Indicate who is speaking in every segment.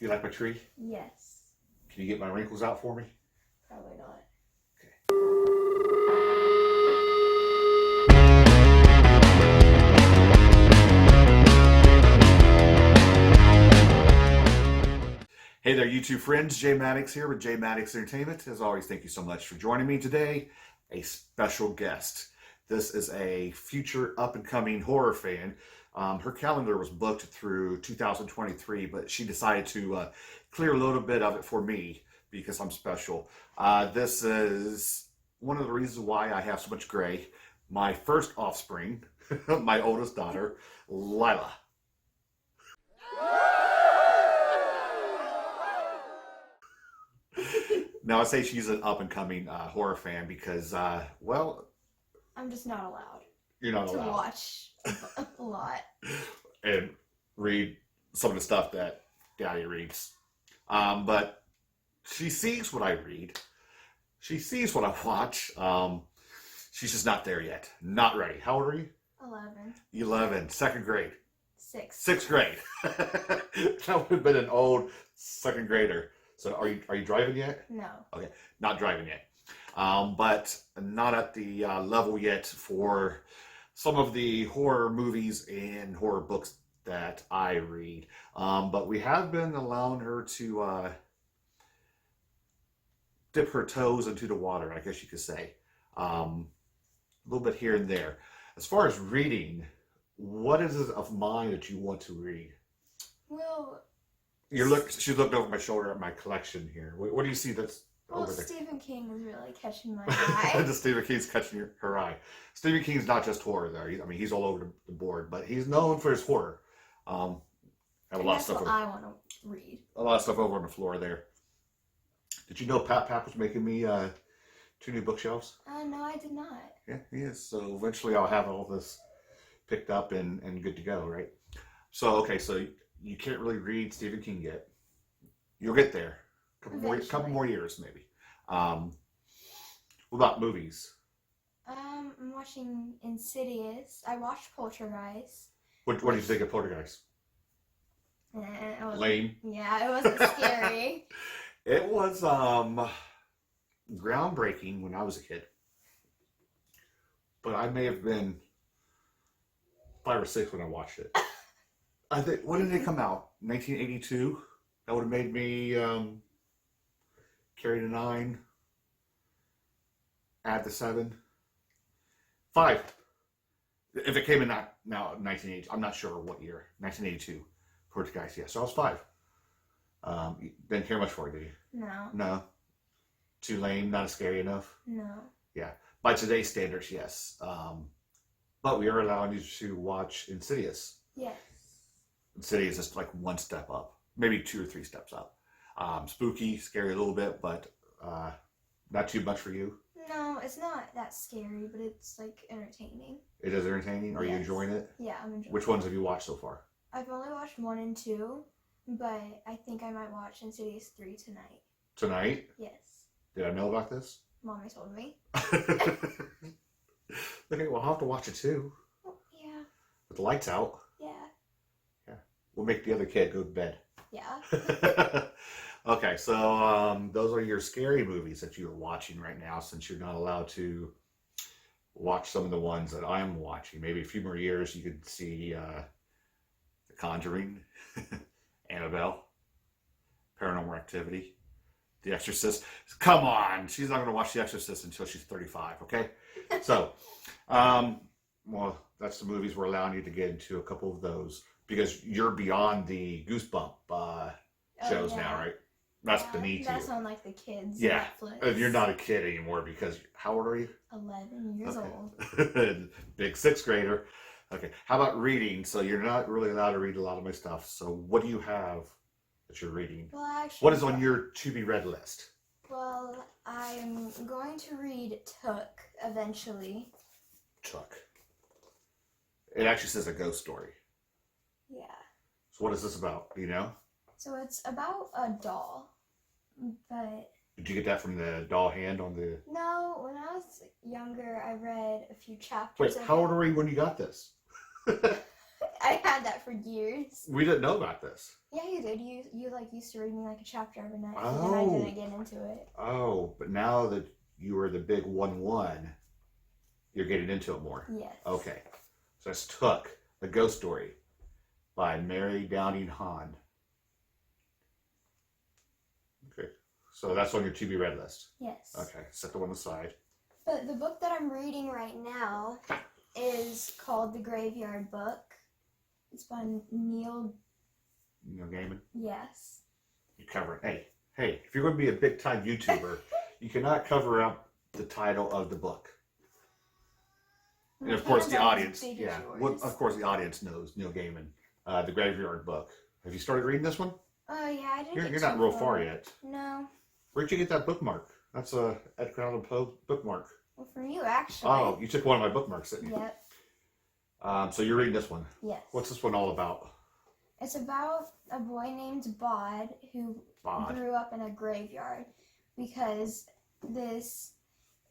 Speaker 1: Do you like my tree?
Speaker 2: Yes.
Speaker 1: Can you get my wrinkles out for me?
Speaker 2: Probably not.
Speaker 1: Hey there, YouTube friends. Jay Maddox here with Jay Maddox Entertainment. As always, thank you so much for joining me today. A special guest. This is a future up-and-coming horror fan. Her calendar was booked through 2023, but she decided to clear a little bit of it for me because I'm special. This is one of the reasons why I have so much gray. My first offspring, my oldest daughter, Lila. Now I say she's an up-and-coming horror fan because, well,
Speaker 2: I'm just not allowed
Speaker 1: you're not
Speaker 2: to
Speaker 1: allowed
Speaker 2: watch a lot.
Speaker 1: and read some of the stuff that Daddy reads. But she sees what I read. She sees what I watch. She's just not there yet. Not ready. How old are you?
Speaker 2: 11.
Speaker 1: 11. Second grade.
Speaker 2: 6.
Speaker 1: Sixth grade. That would have been an old second grader. So are you driving yet?
Speaker 2: No.
Speaker 1: Okay, not driving yet. But not at the level yet for some of the horror movies and horror books that I read. But we have been allowing her to dip her toes into the water, I guess you could say. A little bit here and there. As far as reading, what is it of mine that you want to read?
Speaker 2: Well,
Speaker 1: She looked over my shoulder at my collection here. What do you see that's over there?
Speaker 2: Stephen King is really catching my eye.
Speaker 1: The Stephen King's catching her eye. Stephen King's not just horror, though. He's all over the board, but he's known for his horror. I have a lot of
Speaker 2: That's
Speaker 1: stuff.
Speaker 2: what I want to read.
Speaker 1: A lot of stuff over on the floor there. Did you know Pat was making me 2 new bookshelves?
Speaker 2: No, I did not.
Speaker 1: Yeah, he is. So eventually, I'll have all this picked up and good to go, right? So okay, so you can't really read Stephen King yet. You'll get there. Couple more years, maybe. What about movies?
Speaker 2: I'm watching Insidious. I watched Poltergeist.
Speaker 1: What do you think of Poltergeist? Lame.
Speaker 2: Yeah, it wasn't scary.
Speaker 1: It was groundbreaking when I was a kid. But I may have been 5 or 6 when I watched it. I think, when did it come out? 1982? That would have made me carry the 9, add the 7. 5. If it came in now 1980, I'm not sure what year. 1982. Poltergeist, yeah. So I was 5. Didn't care much for it, did you?
Speaker 2: No.
Speaker 1: No. Too lame, not scary enough?
Speaker 2: No.
Speaker 1: Yeah. By today's standards, yes. But we are allowing you to watch Insidious.
Speaker 2: Yes.
Speaker 1: Insidious is like 1 step up. Maybe 2 or 3 steps up. Spooky, scary a little bit, but not too much for you.
Speaker 2: No, it's not that scary, but it's like entertaining.
Speaker 1: It is entertaining. Are you enjoying it?
Speaker 2: Yeah, I'm enjoying it.
Speaker 1: Which ones have you watched so far?
Speaker 2: I've only watched 1 and 2, but I think I might watch Insidious 3 tonight.
Speaker 1: Tonight?
Speaker 2: Yes.
Speaker 1: Did I know about this?
Speaker 2: Mommy told me.
Speaker 1: Okay, well, I'll have to watch it too.
Speaker 2: Oh, yeah.
Speaker 1: With the lights out.
Speaker 2: Yeah.
Speaker 1: Yeah. We'll make the other kid go to bed.
Speaker 2: Yeah.
Speaker 1: Okay, so those are your scary movies that you're watching right now, since you're not allowed to watch some of the ones that I'm watching. Maybe a few more years you could see The Conjuring, Annabelle, Paranormal Activity, The Exorcist. Come on, she's not going to watch The Exorcist until she's 35, okay? So, well, that's the movies we're allowing you to get into, a couple of those, because you're beyond the Goosebump shows now, right? That's beneath you.
Speaker 2: That's on like the kids'
Speaker 1: Yeah,
Speaker 2: Netflix.
Speaker 1: and you're not a kid anymore because how old are you?
Speaker 2: 11 years old.
Speaker 1: Big 6th grader. Okay, how about reading? So you're not really allowed to read a lot of my stuff. So what do you have that you're reading?
Speaker 2: Well, actually,
Speaker 1: What is on your to-be-read list?
Speaker 2: Well, I'm going to read Took eventually.
Speaker 1: Chuck. It actually says a ghost story.
Speaker 2: Yeah.
Speaker 1: So what is this about? Do you know?
Speaker 2: So it's about a doll, but
Speaker 1: Did you get that from the doll hand on the...
Speaker 2: no, when I was younger, I read a few chapters
Speaker 1: Wait,
Speaker 2: of
Speaker 1: how
Speaker 2: it.
Speaker 1: old were you when you got this?
Speaker 2: I had that for years.
Speaker 1: We didn't know about this.
Speaker 2: Yeah, you did. You like used to read me like a chapter every night,
Speaker 1: Oh.
Speaker 2: and I didn't get into it.
Speaker 1: Oh, but now that you are the big 1-1, you're getting into it more.
Speaker 2: Yes.
Speaker 1: Okay. So that's Took, The Ghost Story by Mary Downing Hahn. Okay. So that's on your to be read list.
Speaker 2: Yes.
Speaker 1: Okay. Set the one aside.
Speaker 2: But the book that I'm reading right now is called The Graveyard Book. It's by Neil.
Speaker 1: Neil Gaiman.
Speaker 2: Yes.
Speaker 1: You cover it. Hey, if you're going to be a big time YouTuber, you cannot cover up the title of the book. And of course, the audience, of course, the audience knows Neil Gaiman, The Graveyard Book. Have you started reading this one?
Speaker 2: Oh yeah, I didn't.
Speaker 1: You're not real far yet.
Speaker 2: No.
Speaker 1: Where'd you get that bookmark? That's a Edgar Allan Poe bookmark.
Speaker 2: Well, from you actually.
Speaker 1: Oh, you took one of my bookmarks, didn't you?
Speaker 2: Yep.
Speaker 1: So you're reading this one.
Speaker 2: Yes.
Speaker 1: What's this one all about?
Speaker 2: It's about a boy named Bod who grew up in a graveyard because this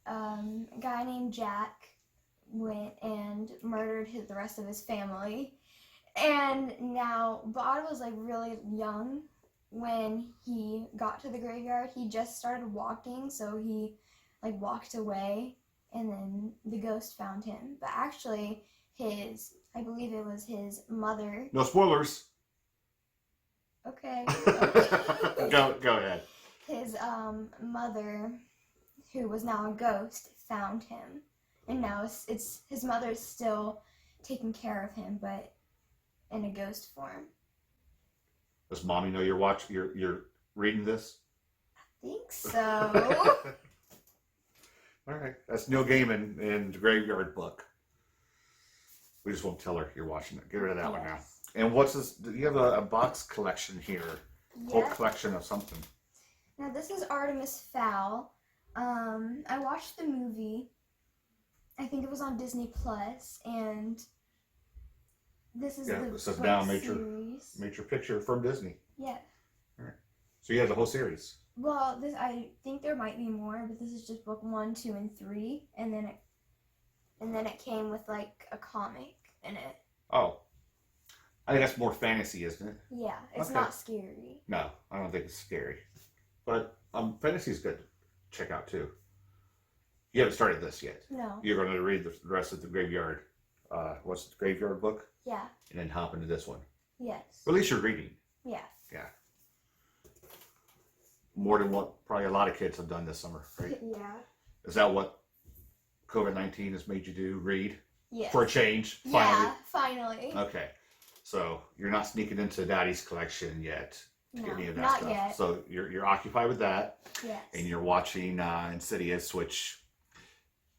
Speaker 2: guy named Jack went and murdered the rest of his family. And now Bod was like really young when he got to the graveyard. He just started walking, so he like walked away, and then the ghost found him. But actually I believe it was his mother.
Speaker 1: No spoilers.
Speaker 2: Okay.
Speaker 1: Go ahead.
Speaker 2: His mother, who was now a ghost, found him, and now it's his mother's still taking care of him, but in a ghost form.
Speaker 1: Does mommy know you're reading this?
Speaker 2: I think so.
Speaker 1: All right, that's Neil Gaiman in The Graveyard Book. We just won't tell her you're watching it. Get rid of that one now. And what's this? Do you have a box collection here? Whole collection of something.
Speaker 2: Now this is Artemis Fowl. I watched the movie. I think it was on Disney Plus, and this is the
Speaker 1: now
Speaker 2: series.
Speaker 1: Major picture from Disney.
Speaker 2: Yeah.
Speaker 1: All right. So you have the whole series.
Speaker 2: Well, I think there might be more, but this is just book 1, 2, and 3, and then it came with like a comic in it.
Speaker 1: Oh, I think that's more fantasy, isn't it?
Speaker 2: Yeah, it's not scary.
Speaker 1: No, I don't think it's scary, but fantasy is good to check out too. You haven't started this yet.
Speaker 2: No.
Speaker 1: You're going to read the rest of the Graveyard. What's the Graveyard Book?
Speaker 2: Yeah.
Speaker 1: And then hop into this one.
Speaker 2: Yes.
Speaker 1: Or at least you're reading.
Speaker 2: Yeah.
Speaker 1: Yeah. More than what probably a lot of kids have done this summer, right?
Speaker 2: Yeah.
Speaker 1: Is that what COVID-19 has made you do? Read?
Speaker 2: Yes.
Speaker 1: For a change?
Speaker 2: Yeah, finally.
Speaker 1: Okay. So you're not sneaking into Daddy's collection yet.
Speaker 2: No,
Speaker 1: Any of that
Speaker 2: not
Speaker 1: stuff.
Speaker 2: yet.
Speaker 1: So you're occupied with that.
Speaker 2: Yes.
Speaker 1: And you're watching Insidious, which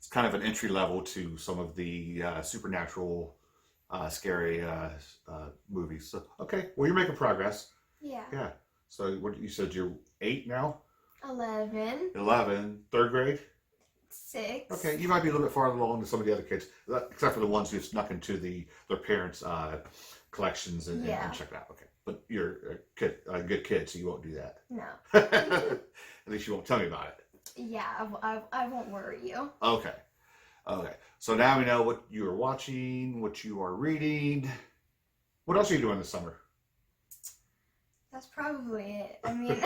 Speaker 1: is kind of an entry level to some of the supernatural, scary movies. So okay, well you're making progress.
Speaker 2: Yeah.
Speaker 1: Yeah. So what you said you're 8 now?
Speaker 2: 11.
Speaker 1: 11, third grade.
Speaker 2: 6.
Speaker 1: Okay, you might be a little bit farther along than some of the other kids, except for the ones who snuck into their parents' collections and checked it out. Okay, but you're a good kid, so you won't do that.
Speaker 2: No.
Speaker 1: At least you won't tell me about it.
Speaker 2: Yeah, I won't worry you.
Speaker 1: Okay. So now we know what you are watching, what you are reading. What else are you doing this summer?
Speaker 2: That's probably it. I mean,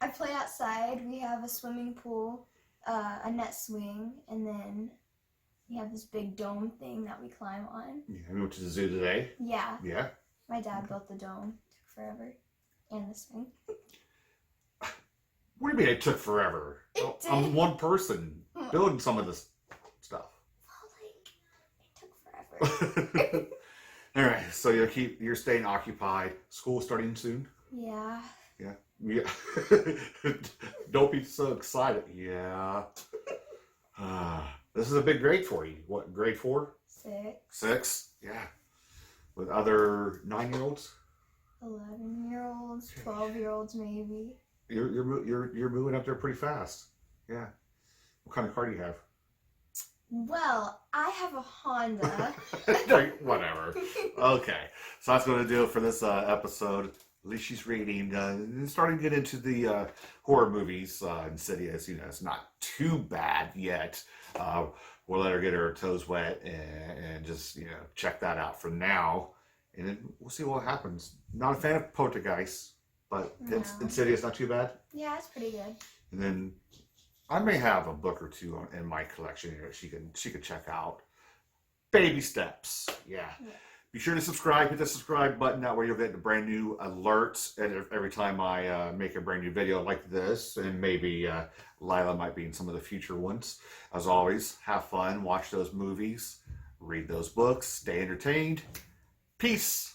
Speaker 2: I play outside. We have a swimming pool, a net swing, and then we have this big dome thing that we climb on.
Speaker 1: Yeah, we went to the zoo today.
Speaker 2: Yeah.
Speaker 1: Yeah.
Speaker 2: My dad built the dome. Took forever. And the swing.
Speaker 1: What do you mean it took forever?
Speaker 2: It did.
Speaker 1: I'm one person building some of this stuff.
Speaker 2: Well, like, it took forever.
Speaker 1: All right, so you're staying occupied. School starting soon.
Speaker 2: Yeah.
Speaker 1: Yeah. Don't be so excited. Yeah. This is a big grade for you. What, grade 4?
Speaker 2: 6.
Speaker 1: 6? Yeah. With other 9-year-olds.
Speaker 2: 11-year-olds, 12-year-olds, maybe.
Speaker 1: You're moving up there pretty fast. Yeah. What kind of car do you have?
Speaker 2: Well, I have a Honda.
Speaker 1: Whatever. Okay. So that's going to do it for this episode At least she's reading. Starting to get into the horror movies. Insidious, it's not too bad yet. We'll let her get her toes wet and just, check that out for now. And then we'll see what happens. Not a fan of Poltergeist, but
Speaker 2: No.
Speaker 1: Insidious not too bad.
Speaker 2: Yeah, it's pretty good.
Speaker 1: And then I may have a book or two in my collection that she could check out. Baby steps. Yeah. Be sure to subscribe. Hit the subscribe button. That way you'll get the brand new alerts every time I make a brand new video like this. And maybe Lila might be in some of the future ones. As always, have fun. Watch those movies. Read those books. Stay entertained. Peace.